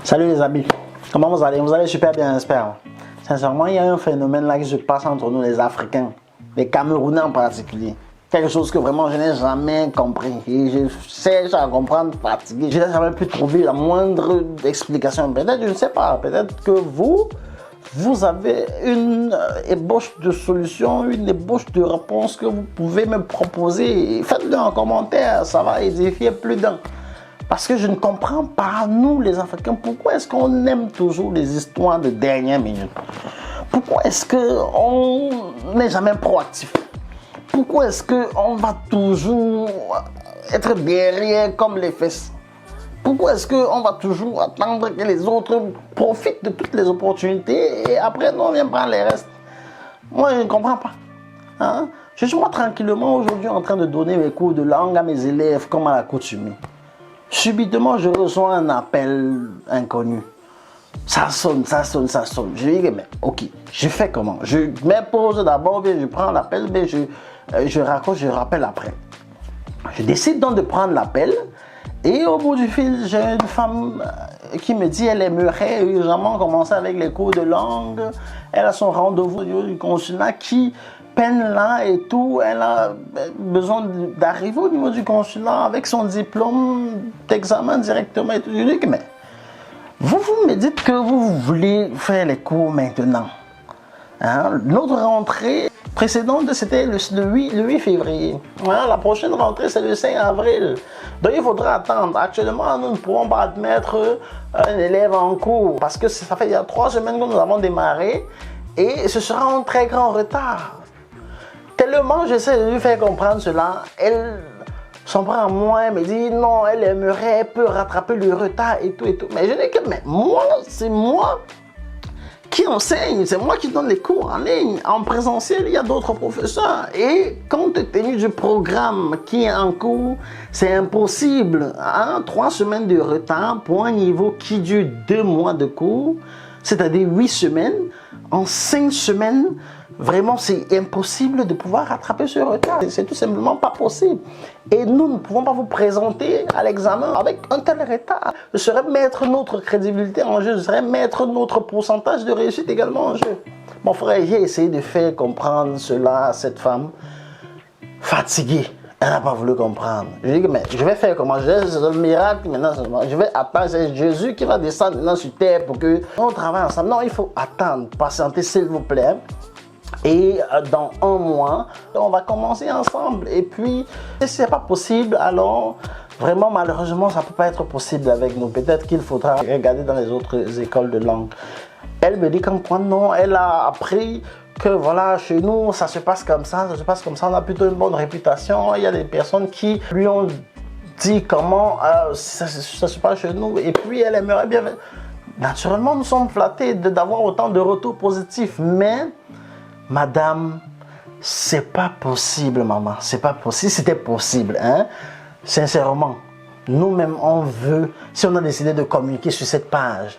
Salut les amis, comment vous allez? Vous allez super bien, j'espère. Sincèrement, il y a un phénomène là qui se passe entre nous les Africains, les Camerounais en particulier. Quelque chose que vraiment je n'ai jamais compris. Et je cherche à comprendre, fatigué. Je n'ai jamais pu trouver la moindre explication. Peut-être, je ne sais pas, peut-être que vous avez une ébauche de solution, une ébauche de réponse que vous pouvez me proposer. Faites-le en commentaire, ça va édifier plus d'un. Parce que je ne comprends pas, nous les Africains, pourquoi est-ce qu'on aime toujours les histoires de dernière minute? Pourquoi est-ce qu'on n'est jamais proactif? Pourquoi est-ce qu'on va toujours être derrière comme les fesses? Pourquoi est-ce qu'on va toujours attendre que les autres profitent de toutes les opportunités et après nous on vient prendre les restes? Moi je ne comprends pas. Hein? Je suis moi tranquillement aujourd'hui en train de donner mes cours de langue à mes élèves comme à l'accoutumée. Subitement, je reçois un appel inconnu. Ça sonne, ça sonne, ça sonne. Je dis, mais ok, je fais comment? Je me pose d'abord, je prends l'appel, mais je raccroche, je rappelle après. Je décide donc de prendre l'appel. Et au bout du fil, j'ai une femme qui me dit qu'elle aimerait urgemment commencer avec les cours de langue. Elle a son rendez-vous du consulat qui peine là et tout, elle a besoin d'arriver au niveau du consulat avec son diplôme d'examen directement et tout. Je dis que mais vous me dites que vous voulez faire les cours maintenant. Hein? Notre rentrée précédente c'était le 8 février. Hein? La prochaine rentrée c'est le 5 avril. Donc il faudra attendre. Actuellement nous ne pourrons pas admettre un élève en cours parce que ça fait il y a 3 semaines que nous avons démarré et ce sera un très grand retard. Tellement j'essaie de lui faire comprendre cela, elle s'en prend à moi, elle me dit non, elle aimerait, elle peut rattraper le retard et tout et tout. Mais je dis que mais moi, c'est moi qui enseigne, c'est moi qui donne les cours en ligne, en présentiel, il y a d'autres professeurs. Et compte tenu du programme qui est en cours, c'est impossible. Hein? 3 semaines de retard pour un niveau qui dure 2 mois de cours, c'est-à-dire 8 semaines, en 5 semaines, vraiment, c'est impossible de pouvoir rattraper ce retard. C'est tout simplement pas possible. Et nous ne pouvons pas vous présenter à l'examen avec un tel retard. Ce serait mettre notre crédibilité en jeu, ce serait mettre notre pourcentage de réussite également en jeu. Mon frère, j'ai essayé de faire comprendre cela à cette femme fatiguée. Elle n'a pas voulu comprendre. Je dis que mais je vais faire comment? C'est un miracle maintenant. Je vais attendre. C'est Jésus qui va descendre maintenant sur terre pour que on travaille ensemble. Non, il faut attendre, patienter s'il vous plaît. Et dans 1 mois, on va commencer ensemble. Et puis, si ce n'est pas possible, alors vraiment, malheureusement, ça ne peut pas être possible avec nous. Peut-être qu'il faudra regarder dans les autres écoles de langue. Elle me dit comme quoi, non, elle a appris que voilà, chez nous, ça se passe comme ça, on a plutôt une bonne réputation. Il y a des personnes qui lui ont dit comment ça se passe chez nous. Et puis, elle aimerait bien... Naturellement, nous sommes flattés d'avoir autant de retours positifs, mais... Madame, c'est pas possible, maman. C'est pas possible. Si c'était possible, hein, sincèrement, nous-mêmes, on veut, si on a décidé de communiquer sur cette page,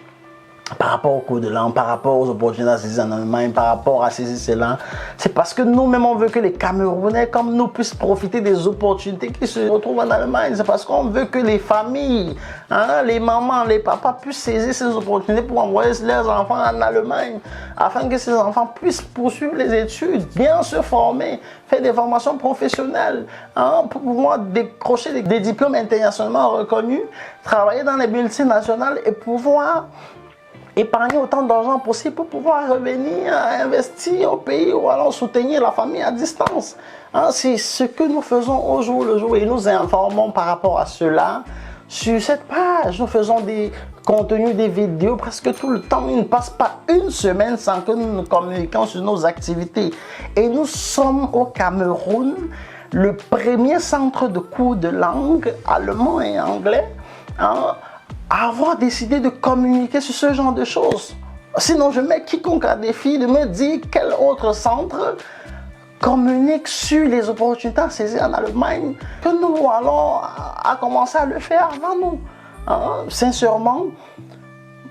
par rapport au cours de langue, par rapport aux opportunités à saisir en Allemagne, par rapport à saisir cela, c'est parce que nous-mêmes, on veut que les Camerounais, comme nous, puissent profiter des opportunités qui se retrouvent en Allemagne. C'est parce qu'on veut que les familles, hein, les mamans, les papas puissent saisir ces opportunités pour envoyer leurs enfants en Allemagne, afin que ces enfants puissent poursuivre les études, bien se former, faire des formations professionnelles, hein, pour pouvoir décrocher des diplômes internationalement reconnus, travailler dans les multinationales et pouvoir épargner autant d'argent possible pour pouvoir revenir investir au pays ou alors soutenir la famille à distance. Hein, c'est ce que nous faisons au jour le jour et nous informons par rapport à cela sur cette page. Nous faisons des contenus, des vidéos presque tout le temps. Il ne passe pas une semaine sans que nous nous communiquions sur nos activités. Et nous sommes au Cameroun, le premier centre de cours de langue allemand et anglais. Hein, avoir décidé de communiquer sur ce genre de choses. Sinon, je mets quiconque à défi de me dire quel autre centre communique sur les opportunités à saisir en Allemagne que nous allons à commencer à le faire avant nous. Hein? Sincèrement,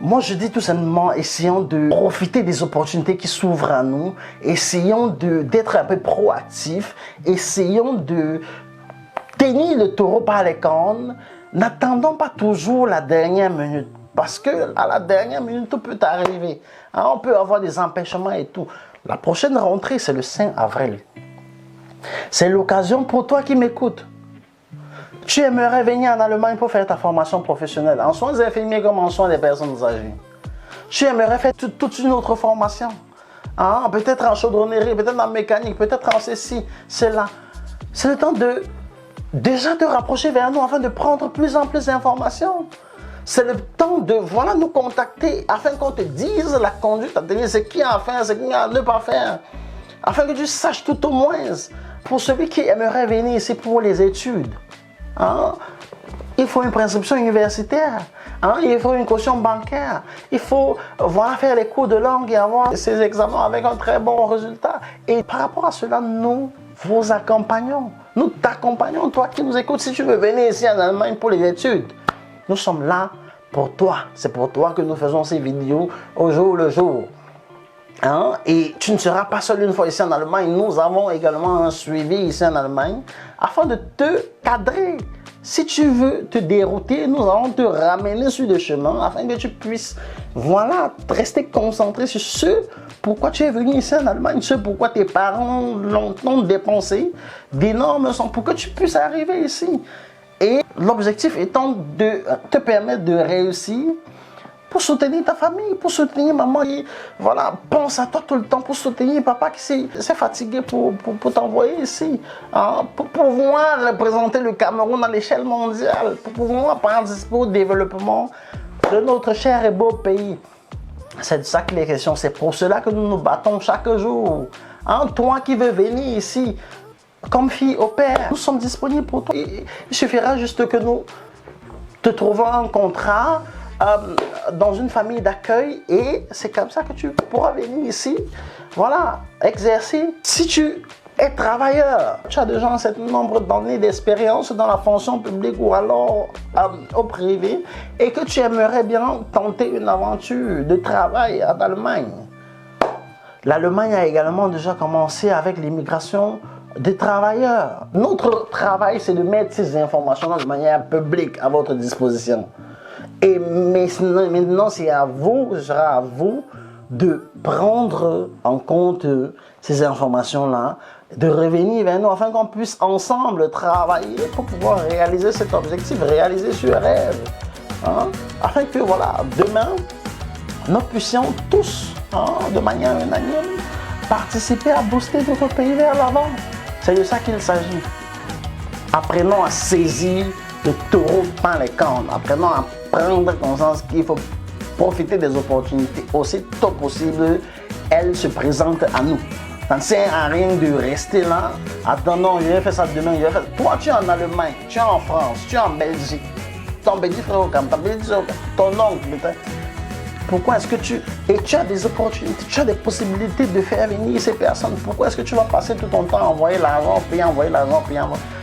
moi je dis tout simplement, essayons de profiter des opportunités qui s'ouvrent à nous, essayons d'être un peu proactifs, essayons de tenir le taureau par les cornes. N'attendons pas toujours la dernière minute. parce que à la dernière minute, tout peut arriver. Hein, on peut avoir des empêchements et tout. La prochaine rentrée, c'est le 5 avril. C'est l'occasion pour toi qui m'écoutes. Tu aimerais venir en Allemagne pour faire ta formation professionnelle, en soins infirmiers comme en soins des personnes âgées. Tu aimerais faire toute une autre formation. Hein? Peut-être en chaudronnerie, peut-être en mécanique, peut-être en ceci, cela. C'est le temps de déjà te rapprocher vers nous afin de prendre plus en plus d'informations. C'est le temps de nous contacter afin qu'on te dise la conduite à tenir, ce qu'il y a à faire, ce qu'il y a à ne pas faire. Afin que tu saches tout au moins, pour celui qui aimerait venir ici pour les études, hein, il faut une prescription universitaire, hein, il faut une caution bancaire, il faut faire les cours de langue et avoir ces examens avec un très bon résultat. Et par rapport à cela, nous vous accompagnons, nous t'accompagnons, toi qui nous écoutes, si tu veux venir ici en Allemagne pour les études. Nous sommes là pour toi. C'est pour toi que nous faisons ces vidéos au jour le jour. Hein? Et tu ne seras pas seul une fois ici en Allemagne. Nous avons également un suivi ici en Allemagne afin de te cadrer. Si tu veux te dérouter, nous allons te ramener sur le chemin afin que tu puisses rester concentré sur ce pourquoi tu es venu ici en Allemagne, ce pourquoi tes parents l'ont dépensé d'énormes sommes pour que tu puisses arriver ici. Et l'objectif étant de te permettre de réussir pour soutenir ta famille, pour soutenir maman qui pense à toi tout le temps, pour soutenir papa qui s'est fatigué pour t'envoyer ici, hein, pour pouvoir représenter le Cameroun à l'échelle mondiale, pour pouvoir participer au développement de notre cher et beau pays. C'est de ça qu'il est question, c'est pour cela que nous nous battons chaque jour. Hein, toi qui veux venir ici, comme fille au père, nous sommes disponibles pour toi. Il suffira juste que nous te trouvons un contrat dans une famille d'accueil et c'est comme ça que tu pourras venir ici, exercer. Si tu es travailleur, tu as déjà un certain nombre d'années d'expérience dans la fonction publique ou alors au privé et que tu aimerais bien tenter une aventure de travail en Allemagne. L'Allemagne a également déjà commencé avec l'immigration des travailleurs. Notre travail, c'est de mettre ces informations de manière publique à votre disposition. Et maintenant, c'est à vous, ce sera à vous de prendre en compte ces informations-là, de revenir vers nous afin qu'on puisse ensemble travailler pour pouvoir réaliser cet objectif, réaliser ce rêve. Hein? Afin que demain, nous puissions tous, de manière unanime, participer à booster notre pays vers l'avant. C'est de ça qu'il s'agit. Apprenons à saisir le taureau par les cornes. Apprenons à prendre conscience qu'il faut profiter des opportunités aussi tôt possible. Elles se présentent à nous. Ça ne sert à rien de rester là. Attends, non, je vais faire ça demain. Toi, tu es en Allemagne, tu es en France, tu es en Belgique. Ton petit frère au Cameroun, ton oncle peut-être. Pourquoi est-ce que tu as des opportunités, tu as des possibilités de faire venir ces personnes? Pourquoi est-ce que tu vas passer tout ton temps à envoyer l'argent, payer, envoyer l'argent, payer,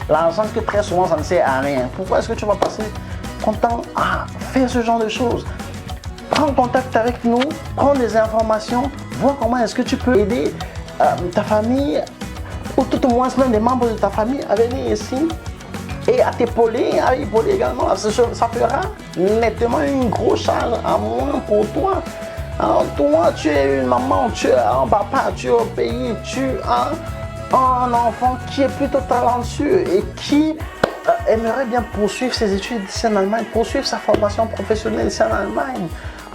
l'argent que très souvent ça ne sert à rien? Pourquoi est-ce que tu vas passer ton temps à faire ce genre de choses? Prends contact avec nous, prends des informations, vois comment est-ce que tu peux aider ta famille ou tout au moins l'un des membres de ta famille à venir ici et à t'épauler, à épauler également. Ça fera nettement une grosse charge à moins pour toi. Alors, toi, tu es une maman, tu es un papa, tu es au pays, tu as un enfant qui est plutôt talentueux et qui aimerait bien poursuivre ses études ici en Allemagne, poursuivre sa formation professionnelle ici en Allemagne.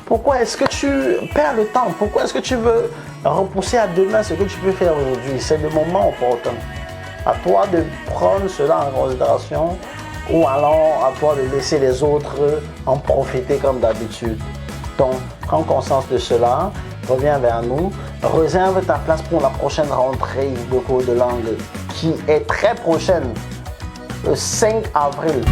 Pourquoi est-ce que tu perds le temps? Pourquoi est-ce que tu veux repousser à demain ce que tu peux faire aujourd'hui? C'est le moment opportun. À toi de prendre cela en considération ou alors à toi de laisser les autres en profiter comme d'habitude. Donc, prends conscience de cela, reviens vers nous, réserve ta place pour la prochaine rentrée de cours de langue qui est très prochaine, le 5 avril.